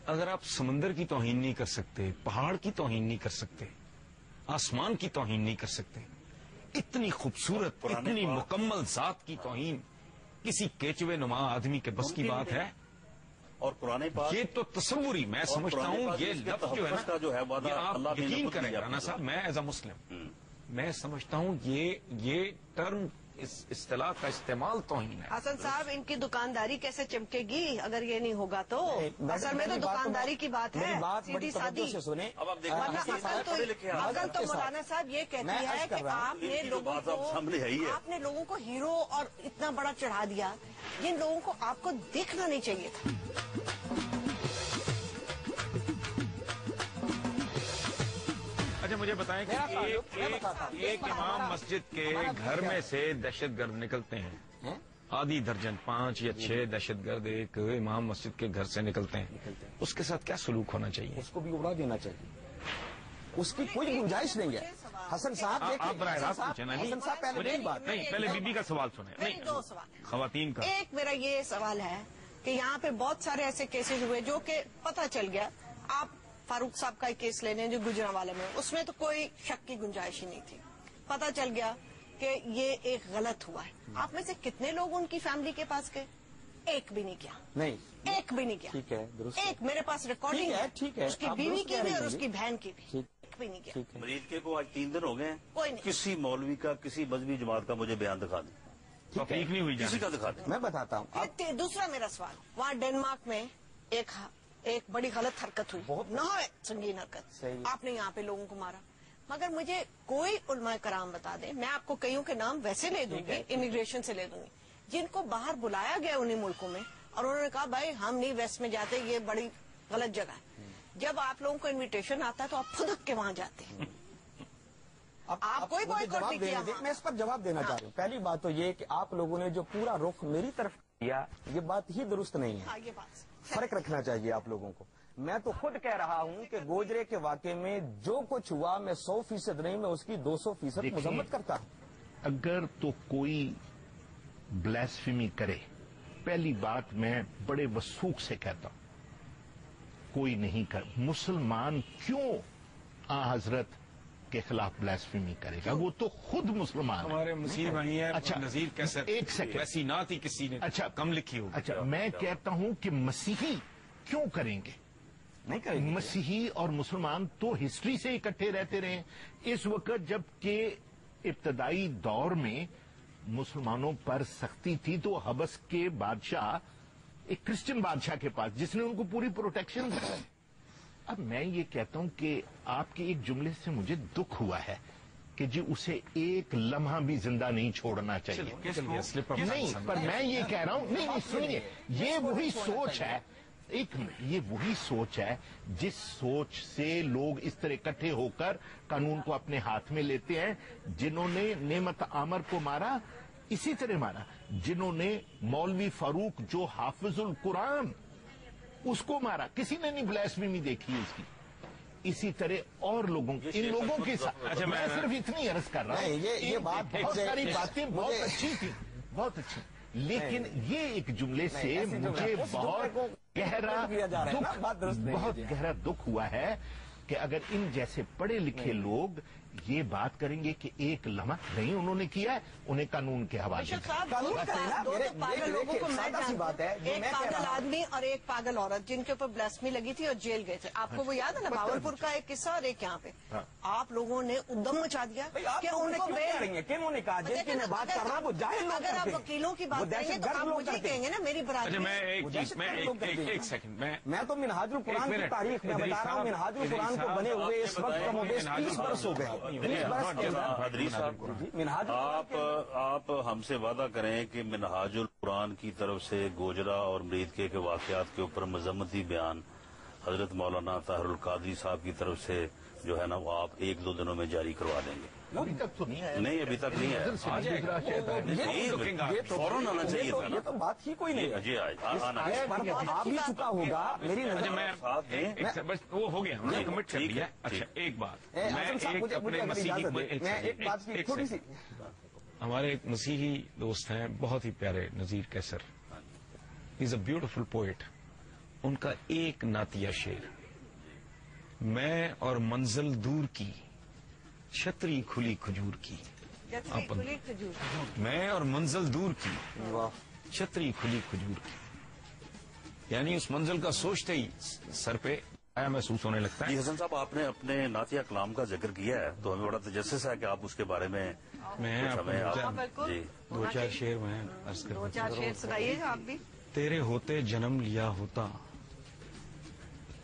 [SPEAKER 2] अगर आप समंदर की तौहीन नहीं कर सकते, पहाड़ की तौहीन नहीं कर सकते, आसमान की तौहीन नहीं कर सकते, इतनी खूबसूरत, इतनी मुकम्मल जात की तौहीन किसी केचवे नुमा आदमी के बस की बात है?
[SPEAKER 4] और पुराने पाक,
[SPEAKER 2] ये तो तस्वुरी, मैं समझता हूँ ये लफ्ज जो है ना, ये आप यकीन करें राना साहब, मैं एज अ मुस्लिम मैं समझता हूँ ये टर्म, इस इस्तिलाह का इस्तेमाल तौहीन है।
[SPEAKER 6] हसन साहब, इनकी दुकानदारी कैसे चमकेगी अगर ये नहीं होगा तो? असल में तो दुकानदारी की बात है, सीधी सादी। अकल तो मौलाना साहब ये कहती है कि आपने लोगों को हीरो और इतना बड़ा चढ़ा दिया, जिन लोगों को आपको देखना नहीं चाहिए था।
[SPEAKER 2] अच्छा, मुझे बताएं कि एक इमाम मस्जिद के घर में से दहशतगर्द निकलते हैं, आधी दर्जन 5 या 6 दहशतगर्द एक इमाम मस्जिद के घर से निकलते हैं, उसके साथ क्या सलूक होना चाहिए?
[SPEAKER 7] उसको भी उड़ा देना चाहिए, उसकी कोई गुंजाइश नहीं है। हसन साहब,
[SPEAKER 2] आप बराह रास्त पूछे ना,
[SPEAKER 7] हसन साहब पहले बात
[SPEAKER 2] नहीं, पहले बीबी का सवाल सुने। नहीं,
[SPEAKER 6] 2 सवाल
[SPEAKER 2] खवातीन का।
[SPEAKER 6] एक मेरा ये सवाल है कि यहाँ पे बहुत सारे ऐसे केसेस हुए जो कि पता चल गया, आप फारूक साहब का एक केस ले लें जो गुजरांवाला में, उसमें तो कोई शक की गुंजाइश ही नहीं थी, पता चल गया कि ये एक गलत हुआ है। आप में से कितने लोग उनकी फैमिली के पास गए? एक भी नहीं किया।
[SPEAKER 7] नहीं,
[SPEAKER 6] एक भी नहीं किया।
[SPEAKER 7] ठीक है, दुरुस्त।
[SPEAKER 6] एक मेरे पास रिकॉर्डिंग है,
[SPEAKER 7] ठीक है,
[SPEAKER 6] उसकी बीवी की भी और उसकी बहन की भी, एक भी नहीं किया।
[SPEAKER 4] मरीज के को आज 3 दिन हो गए हैं,
[SPEAKER 6] कोई नहीं,
[SPEAKER 4] किसी मौलवी का, किसी मजहबी जमात का मुझे बयान दिखा दें,
[SPEAKER 2] तौफीक नहीं हुई,
[SPEAKER 4] किसी का दिखा दें।
[SPEAKER 7] मैं बताता हूँ।
[SPEAKER 6] दूसरा मेरा सवाल, वहाँ डेनमार्क में एक बड़ी गलत हरकत हुई, बहुत नहाए संगीन हरकत, आपने यहाँ पे लोगों को मारा। मगर मुझे कोई उलमा कराम बता दें, मैं आपको कईयों के नाम वैसे ले दूंगी, इमिग्रेशन से ले दूंगी, जिनको बाहर बुलाया गया उन्हीं मुल्कों में और उन्होंने कहा भाई हम नहीं वेस्ट में जाते, ये बड़ी गलत जगह है। जब आप लोगों को इनविटेशन आता है तो आप फुदक के वहां जाते हैं। आप कोई बॉयकॉट नहीं किया।
[SPEAKER 7] मैं इस पर जवाब देना चाह रही हूँ। पहली बात तो ये कि आप लोगों ने जो पूरा रुख मेरी तरफ किया, ये बात ही दुरुस्त नहीं है।
[SPEAKER 6] ये बात
[SPEAKER 7] फर्क रखना चाहिए आप लोगों को। मैं तो खुद कह रहा हूं कि गोजरे के वाकये में जो कुछ हुआ, मैं 100% नहीं, मैं उसकी 200% मजम्मत करता हूं।
[SPEAKER 5] अगर तो कोई ब्लास्फेमी करे, पहली बात मैं बड़े वसूख से कहता हूं, कोई नहीं कर। मुसलमान क्यों हजरत के खिलाफ ब्लास्फेमी करेगा? वो तो खुद मुसलमान
[SPEAKER 2] हमारे मसीह भाई हैं।
[SPEAKER 5] अच्छा,
[SPEAKER 2] नजीर कैसे
[SPEAKER 5] एक सेकंड,
[SPEAKER 2] वैसी नात ही किसी ने
[SPEAKER 5] अच्छा
[SPEAKER 2] कम लिखी होगी।
[SPEAKER 5] अच्छा, मैं कहता हूं कि मसीही क्यों करेंगे?
[SPEAKER 7] नहीं करेंगे।
[SPEAKER 5] मसीही और मुसलमान तो हिस्ट्री से इकट्ठे रहते रहे। इस वक्त जबकि इब्तदाई दौर में मुसलमानों पर सख्ती थी तो हबस के बादशाह एक क्रिश्चियन बादशाह के पास, जिसने उनको पूरी प्रोटेक्शन दी। अब मैं ये कहता हूं कि आपके एक जुमले से मुझे दुख हुआ है कि जी उसे एक लम्हा भी जिंदा नहीं छोड़ना चाहिए। नहीं, पर मैं ये कह रहा हूं, नहीं सुनिए, ये वही सोच है, एक मिनट, ये वही सोच है जिस सोच से लोग इस तरह इकट्ठे होकर कानून को अपने हाथ में लेते हैं। जिन्होंने नेमत आमर को मारा, इसी तरह मारा। जिन्होंने मौलवी फारूक जो हाफिजुल कुरान, उसको मारा, किसी ने नहीं ब्लास्फेमी देखी उसकी। इसी तरह और लोगों, इन लोगों के साथ। अच्छा, मैं सिर्फ इतनी अर्ज कर रहा हूं,
[SPEAKER 7] ये बात
[SPEAKER 5] बहुत सारी बातें बहुत अच्छी थी, बहुत अच्छी, लेकिन ये एक जुमले से मुझे बहुत गहरा दुख, बहुत गहरा दुख हुआ है कि अगर इन जैसे पढ़े लिखे लोग ये बात करेंगे कि एक लम्हा नहीं उन्होंने किया है, उन्हें कानून के हवाले
[SPEAKER 6] दो तो पागल लोगों को मैं जानता हूं, एक पागल आदमी और एक पागल औरत जिनके ऊपर ब्लास्फेमी लगी थी और जेल गए थे। आपको वो याद है ना, भावलपुर का एक किस्सा और एक यहाँ पे। आप लोगों ने उद्यम मचा दिया कि उनको
[SPEAKER 7] किन्होंने कहा बात कर रहा, वो जाहिल लोग।
[SPEAKER 6] अगर आप वकीलों की बात करेंगे तो आप मुझे कहेंगे ना मेरी बराबरी।
[SPEAKER 2] मैं एक सेकंड, मैं
[SPEAKER 7] तो मिनहाजुल कुरान की तारीख में बता रहा हूँ। मिनहाजुल कुरान को बने हुए इस वक्त कमोबेश 30 बरस हो गए।
[SPEAKER 4] हादरी साहब, आप हमसे वादा करें कि मिनहाजुल कुरान की तरफ से गोजरा और मरीदके के वाकयात के ऊपर मजम्मती बयान हजरत मौलाना ताहिरुल कादरी साहब की तरफ से जो है ना, वो आप 1-2 दिनों में जारी करवा देंगे।
[SPEAKER 5] अभी तक तो नहीं है।
[SPEAKER 4] नहीं, अभी तक नहीं है।
[SPEAKER 7] ये
[SPEAKER 4] फौरन आना चाहिए था।
[SPEAKER 7] ये तो बात ही कोई नहीं।
[SPEAKER 4] अजय आना
[SPEAKER 7] आ भी चुका होगा मेरी नजर
[SPEAKER 2] मैं बस वो हो गया, उन्होंने कमिट कर दिया। अच्छा, एक बात, मैं
[SPEAKER 7] एक बात की थोड़ी सी,
[SPEAKER 2] हमारे एक मसीही दोस्त हैं बहुत ही प्यारे, नजीर कैसर, इज अ ब्यूटिफुल पोएट। उनका एक नातिया शेर, मैं और मंजिल दूर की, छतरी खुली खजूर की। मैं और मंजिल दूर की, छतरी खुली खजूर की। यानी उस मंजिल का सोचते ही सर पे आया महसूस होने लगता है।
[SPEAKER 4] जी हसन साहब, आपने अपने नातिया कलाम का जिक्र किया है तो हमें बड़ा तजस्सुस है कि आप उसके बारे में
[SPEAKER 2] जी 2-4 शेर मैं अर्ज कर,
[SPEAKER 6] 2-4 शेर सुनाइएगा आप भी।
[SPEAKER 2] तेरे होते जन्म लिया होता,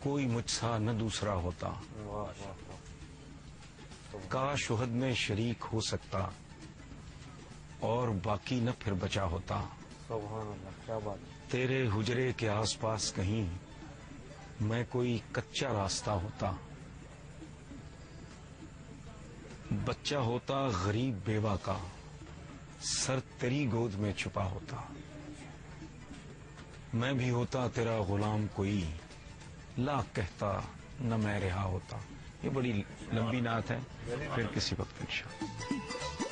[SPEAKER 2] कोई मुझसा न दूसरा होता, काश उहद में शरीक हो सकता और बाकी न फिर बचा होता।
[SPEAKER 7] क्या बात।
[SPEAKER 2] तेरे हुजरे के आसपास कहीं मैं कोई कच्चा रास्ता होता, बच्चा होता गरीब बेवा का, सर तेरी गोद में छुपा होता। मैं भी होता तेरा गुलाम कोई, लाख कहता न मैं रहा होता। ये बड़ी लंबी नात है, फिर किसी वक्त इंशाअल्लाह।